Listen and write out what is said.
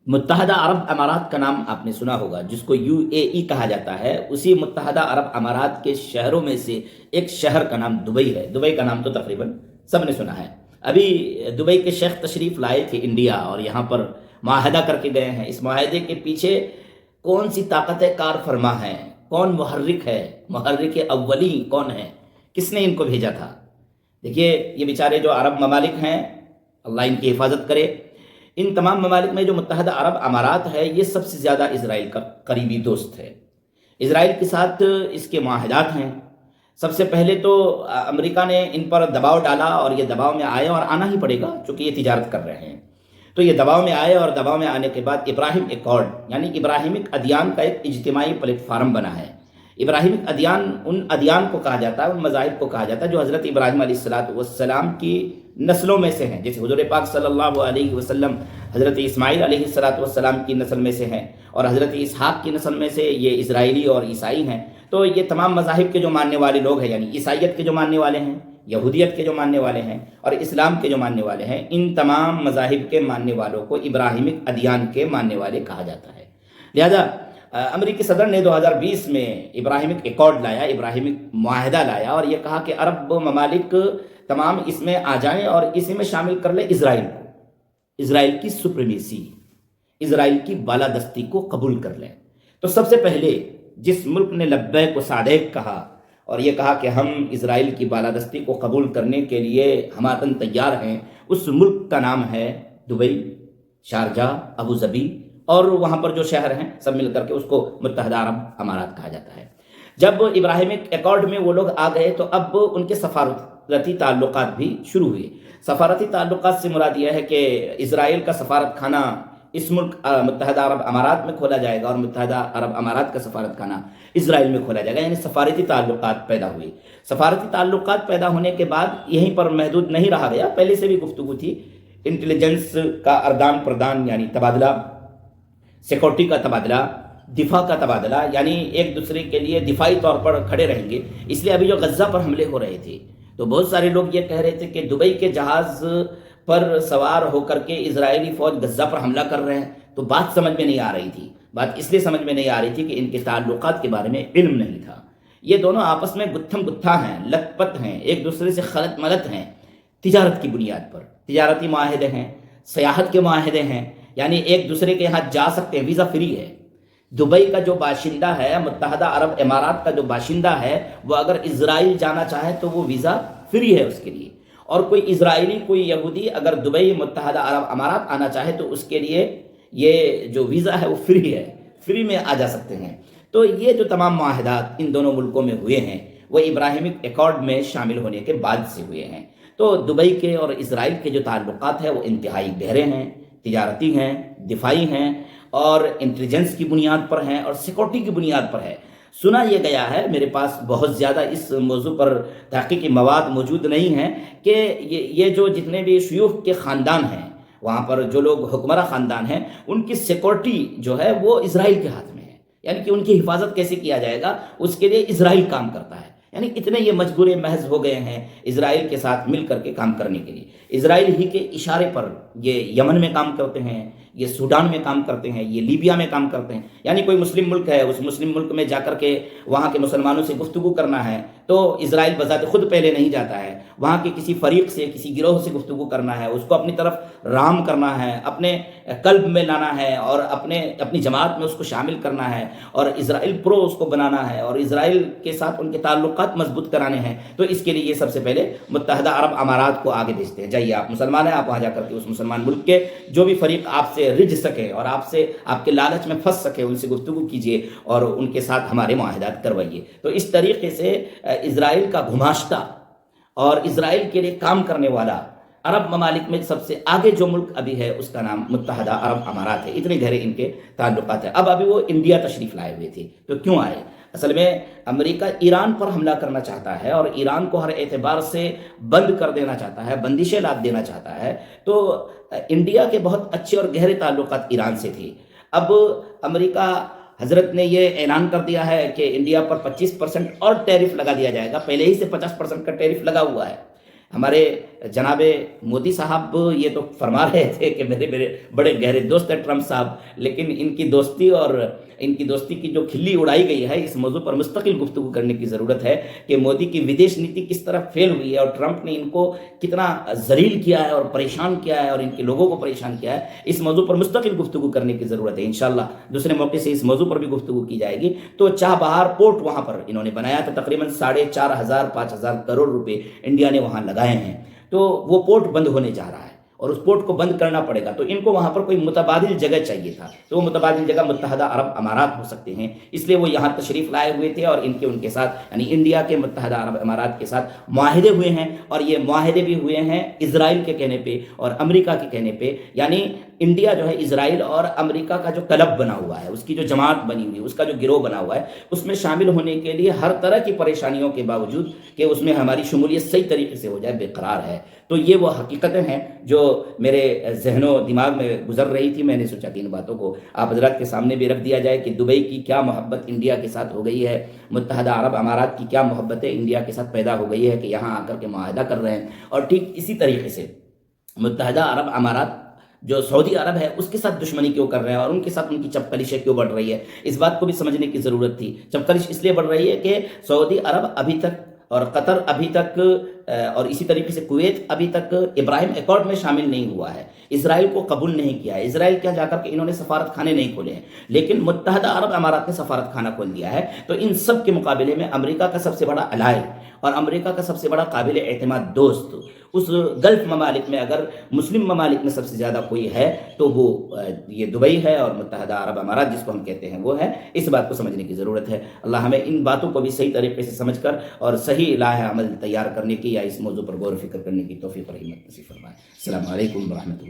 متحدہ عرب امارات کا نام آپ نے سنا ہوگا، جس کو یو اے ای کہا جاتا ہے۔ اسی متحدہ عرب امارات کے شہروں میں سے ایک شہر کا نام دبئی ہے۔ دبئی کا نام تو تقریباً سب نے سنا ہے۔ ابھی دبئی کے شیخ تشریف لائے تھے انڈیا، اور یہاں پر معاہدہ کر کے گئے ہیں۔ اس معاہدے کے پیچھے کون سی طاقت کار فرما ہے، کون محرک ہے، محرک اولی کون ہے، کس نے ان کو بھیجا تھا؟ دیکھیے، یہ بیچارے جو عرب ممالک ہیں، اللہ ان کی حفاظت کرے، ان تمام ممالک میں جو متحدہ عرب امارات ہے، یہ سب سے زیادہ اسرائیل کا قریبی دوست ہے۔ اسرائیل کے ساتھ اس کے معاہدات ہیں۔ سب سے پہلے تو امریکہ نے ان پر دباؤ ڈالا، اور یہ دباؤ میں آئے، اور آنا ہی پڑے گا چونکہ یہ تجارت کر رہے ہیں۔ تو یہ دباؤ میں آئے، اور دباؤ میں آنے کے بعد ابراہیم ایکارڈ، یعنی ابراہیمک ادیان کا ایک اجتماعی پلیٹ فارم بنا ہے۔ ابراہیمک ادیان ان ادیان کو کہا جاتا ہے، ان مذاہب کو کہا جاتا ہے جو حضرت ابراہیم علیہ السلام کی نسلوں میں سے ہیں۔ جیسے حضور پاک صلی اللہ علیہ وسلم حضرت اسماعیل علیہ السلام کی نسل میں سے ہیں، اور حضرت اسحاق کی نسل میں سے یہ اسرائیلی اور عیسائی ہیں۔ تو یہ تمام مذاہب کے جو ماننے والے لوگ ہیں، یعنی عیسائیت کے جو ماننے والے ہیں، یہودیت کے جو ماننے والے ہیں، اور اسلام کے جو ماننے والے ہیں، ان تمام مذاہب کے ماننے والوں کو ابراہیمک ادیان کے ماننے والے کہا جاتا ہے۔ لہذا امریکی صدر نے 2020 میں ابراہیمک ایکارڈ لایا، ابراہیمک معاہدہ لایا، اور یہ کہا کہ عرب ممالک تمام اس میں آ جائیں اور اسی میں شامل کر لیں اسرائیل کو، اسرائیل کی سپریمیسی، اسرائیل کی بالادستی کو قبول کر لیں۔ تو سب سے پہلے جس ملک نے لبیک و صادق کہا اور یہ کہا کہ ہم اسرائیل کی بالادستی کو قبول کرنے کے لیے ہماتن تیار ہیں، اس ملک کا نام ہے دبئی، شارجہ، ابوظبی، اور وہاں پر جو شہر ہیں سب مل کر کے اس کو متحدہ عرب امارات کہا جاتا ہے۔ جب ابراہیمک ایکارڈ میں وہ لوگ آ گئے تو اب ان کے سفارتی تعلقات بھی شروع ہوئے۔ سفارتی تعلقات سے مراد یہ ہے کہ اسرائیل کا سفارت خانہ اس ملک متحدہ عرب امارات میں کھولا جائے گا، اور متحدہ عرب امارات کا سفارت خانہ اسرائیل میں کھولا جائے گا، یعنی سفارتی تعلقات پیدا ہوئی۔ سفارتی تعلقات پیدا ہونے کے بعد یہیں پر محدود نہیں رہا گیا، پہلے سے بھی گفتگو تھی۔ انٹیلیجنس کا اردان پردان، یعنی تبادلہ، سیکورٹی کا تبادلہ، دفاع کا تبادلہ، یعنی ایک دوسرے کے لیے دفاعی طور پر کھڑے رہیں گے۔ اس لیے ابھی جو غزہ پر حملے ہو رہے تھے تو بہت سارے لوگ یہ کہہ رہے تھے کہ دبئی کے جہاز پر سوار ہو کر کے اسرائیلی فوج غزہ پر حملہ کر رہے ہیں، تو بات سمجھ میں نہیں آ رہی تھی۔ بات اس لیے سمجھ میں نہیں آ رہی تھی کہ ان کے تعلقات کے بارے میں علم نہیں تھا۔ یہ دونوں آپس میں گتھم گتھا ہیں، لت پت ہیں، ایک دوسرے سے خلط ملط ہیں، تجارت کی بنیاد پر۔ تجارتی معاہدے ہیں، سیاحت کے معاہدے ہیں، یعنی ایک دوسرے کے یہاں جا سکتے ہیں، ویزا فری ہے۔ دبئی کا جو باشندہ ہے، متحدہ عرب امارات کا جو باشندہ ہے، وہ اگر اسرائیل جانا چاہے تو وہ ویزا فری ہے اس کے لیے، اور کوئی اسرائیلی، کوئی یہودی اگر دبئی متحدہ عرب امارات آنا چاہے تو اس کے لیے یہ جو ویزا ہے وہ فری ہے، فری میں آ جا سکتے ہیں۔ تو یہ جو تمام معاہدات ان دونوں ملکوں میں ہوئے ہیں وہ ابراہیمک ایکارڈ میں شامل ہونے کے بعد سے ہوئے ہیں۔ تو دبئی کے اور اسرائیل کے جو تعلقات ہیں وہ انتہائی گہرے ہیں، تجارتی ہیں، دفاعی ہیں، اور انٹیلیجنس کی بنیاد پر ہیں، اور سیکورٹی کی بنیاد پر ہے۔ سنا یہ گیا ہے، میرے پاس بہت زیادہ اس موضوع پر تحقیقی مواد موجود نہیں ہیں، کہ یہ جو جتنے بھی شیوخ کے خاندان ہیں، وہاں پر جو لوگ حکمراں خاندان ہیں، ان کی سیکورٹی جو ہے وہ اسرائیل کے ہاتھ میں ہے، یعنی کہ ان کی حفاظت کیسے کیا جائے گا اس کے لیے اسرائیل کام کرتا ہے۔ یعنی اتنے یہ مجبور محض ہو گئے ہیں اسرائیل کے ساتھ مل کر کے کام کرنے کے لیے۔ اسرائیل ہی کے اشارے پر یہ یمن میں کام کرتے ہیں، یہ سوڈان میں کام کرتے ہیں، یہ لیبیا میں کام کرتے ہیں۔ یعنی کوئی مسلم ملک ہے، اس مسلم ملک میں جا کر کے وہاں کے مسلمانوں سے گفتگو کرنا ہے تو اسرائیل بذات خود پہلے نہیں جاتا ہے، وہاں کے کسی فریق سے، کسی گروہ سے گفتگو کرنا ہے، اس کو اپنی طرف رام کرنا ہے، اپنے قلب میں لانا ہے، اور اپنی جماعت میں اس کو شامل کرنا ہے، اور اسرائیل پرو اس کو بنانا ہے، اور اسرائیل کے ساتھ ان کے تعلقات مضبوط کرانے ہیں۔ تو اس کے لیے یہ سب سے پہلے متحدہ عرب امارات کو آگے بھیجتے ہیں، جائیے آپ مسلمان ہیں، آپ وہاں جا کر کے اس مسلمان ملک کے جو بھی فریق آپ سے رجھ سکے اور آپ کے لالچ میں پھنس سکے ان سے گفتگو کیجیے اور ان کے ساتھ ہمارے معاہدات کروائیے۔ تو اس طریقے سے اسرائیل کا گھماشتہ اور اسرائیل کے لیے کام کرنے والا عرب ممالک میں سب سے آگے جو ملک ابھی ہے اس کا نام متحدہ عرب امارات ہے۔ اتنے گہرے ان کے تعلقات ہیں۔ ابھی وہ انڈیا تشریف لائے ہوئے تھے، تو کیوں آئے؟ اصل میں امریکہ ایران پر حملہ کرنا چاہتا ہے، اور ایران کو ہر اعتبار سے بند کر دینا چاہتا ہے، بندشیں لاد دینا چاہتا ہے۔ تو انڈیا کے بہت اچھے اور گہرے تعلقات ایران سے تھے۔ اب امریکہ حضرت نے یہ اعلان کر دیا ہے کہ انڈیا پر 25% اور ٹیرف لگا دیا جائے گا، پہلے ہی سے 50% کا ٹیرف لگا ہوا ہے۔ ہمارے جناب مودی صاحب یہ تو فرما رہے تھے کہ میرے بڑے گہرے دوست ہیں ٹرمپ صاحب، لیکن ان کی دوستی اور ان کی دوستی کی جو کھلی اڑائی گئی ہے، اس موضوع پر مستقل گفتگو کرنے کی ضرورت ہے کہ مودی کی ودیش نیتی کس طرح فیل ہوئی ہے اور ٹرمپ نے ان کو کتنا ذلیل کیا ہے اور پریشان کیا ہے اور ان کے لوگوں کو پریشان کیا ہے۔ اس موضوع پر مستقل گفتگو کرنے کی ضرورت ہے، انشاءاللہ دوسرے موقع سے اس موضوع پر بھی گفتگو کی جائے گی۔ تو چاہ بہار پورٹ وہاں پر انہوں نے بنایا تھا، تقریباً 4,500 کروڑ روپے انڈیا نے وہاں لگائے ہیں، تو وہ پورٹ بند ہونے جا رہا ہے اور اس پورٹ کو بند کرنا پڑے گا، تو ان کو وہاں پر کوئی متبادل جگہ چاہیے تھا، تو وہ متبادل جگہ متحدہ عرب امارات ہو سکتے ہیں، اس لیے وہ یہاں تشریف لائے ہوئے تھے اور ان کے ساتھ یعنی انڈیا کے متحدہ عرب امارات کے ساتھ معاہدے ہوئے ہیں، اور یہ معاہدے بھی ہوئے ہیں اسرائیل کے کہنے پہ اور امریکہ کے کہنے پہ، یعنی انڈیا جو ہے اسرائیل اور امریکہ کا جو کلب بنا ہوا ہے، اس کی جو جماعت بنی ہوئی ہے، اس کا جو گروہ بنا ہوا ہے، اس میں شامل ہونے کے لیے ہر طرح کی پریشانیوں کے باوجود کہ اس میں ہماری شمولیت صحیح طریقے سے ہو جائے برقرار ہے۔ تو یہ وہ حقیقتیں ہیں جو میرے ذہن و دماغ میں گزر رہی تھی، میں نے سوچا کہ ان باتوں کو آپ حضرات کے سامنے بھی رکھ دیا جائے کہ دبئی کی کیا محبت انڈیا کے ساتھ ہو گئی ہے، متحدہ عرب امارات کی کیا محبتیں انڈیا کے ساتھ پیدا ہو گئی ہے کہ یہاں آ کر کے معاہدہ کر رہے ہیں، اور ٹھیک اسی طریقے سے متحدہ عرب امارات جو سعودی عرب ہے اس کے ساتھ دشمنی کیوں کر رہے ہیں اور ان کے ساتھ ان کی چپکلشیں کیوں بڑھ رہی ہے، اس بات کو بھی سمجھنے کی ضرورت تھی۔ چپکلش اس لیے بڑھ رہی ہے کہ سعودی عرب ابھی تک اور قطر ابھی تک اور اسی طریقے سے کویت ابھی تک ابراہیم ایکارڈ میں شامل نہیں ہوا ہے، اسرائیل کو قبول نہیں کیا ہے، اسرائیل کیا جا کر کے انہوں نے سفارت خانے نہیں کھولے ہیں، لیکن متحدہ عرب امارات نے سفارت خانہ کھول دیا ہے۔ تو ان سب کے مقابلے میں امریکہ کا سب سے بڑا الائے اور امریکہ کا سب سے بڑا قابل اعتماد دوست اس گلف ممالک میں، اگر مسلم ممالک میں سب سے زیادہ کوئی ہے تو وہ یہ دبئی ہے اور متحدہ عرب امارات جس کو ہم کہتے ہیں وہ ہے۔ اس بات کو سمجھنے کی ضرورت ہے۔ اللہ ہمیں ان باتوں کو بھی صحیح طریقے سے سمجھ کر اور صحیح راہ عمل تیار کرنے کی یا اس موضوع پر غور و فکر کرنے کی توفیق اور ہمت نصیب فرمائے۔ السلام علیکم ورحمۃ اللہ۔